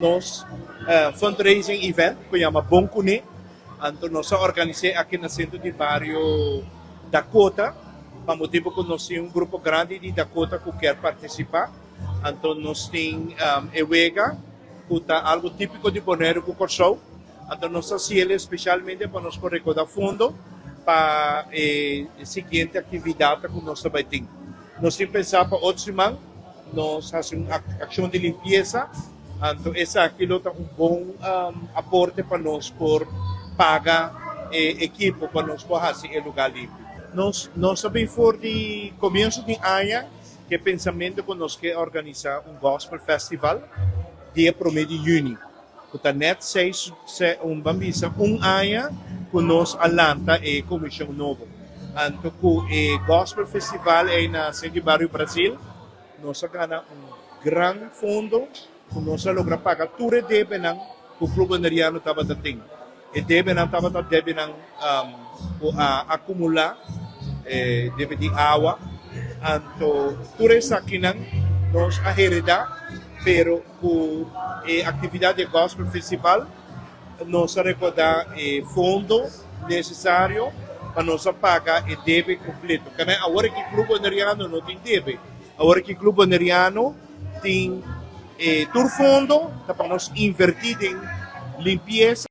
Nos fundraising event que llama Boncune. Então, nós organizamos aqui no centro de bairro Dakota. Para motivo que nós temos grupo grande de Dakota que quer participar. Então, nós temos Ewega, que está algo típico de Bonaire que show. Então, nós fazemos especialmente para nós recaudar fundo para a seguinte atividade que nós também temos. Nós temos pensado para outro semana, nós fazemos uma ação de limpeza. Então, essa aquilo é bom aporte para nós por pagar equipo para nós fazer o lugar limpo. Nós também for de começo de ano que pensamento que nós quer organizar gospel festival dia 1 de junho. Então, net seis bambisa ano que nós alanta a comissão nova. Então, o gospel festival é na centro de bairro Brasil. Nós ganhamos grande fundo que nós logramos pagar tudo o débito que o clube neriano estava tendo. E débito estava acumular débito de água. Então, tudo isso aqui nós heredamos, pero a atividade de gospel festival nós recordar fundo necessário para nós pagar o débito completo. Porque agora que o clube neriano não tem débito, agora que o clube neriano tem todo fundo para nós invertir em limpeza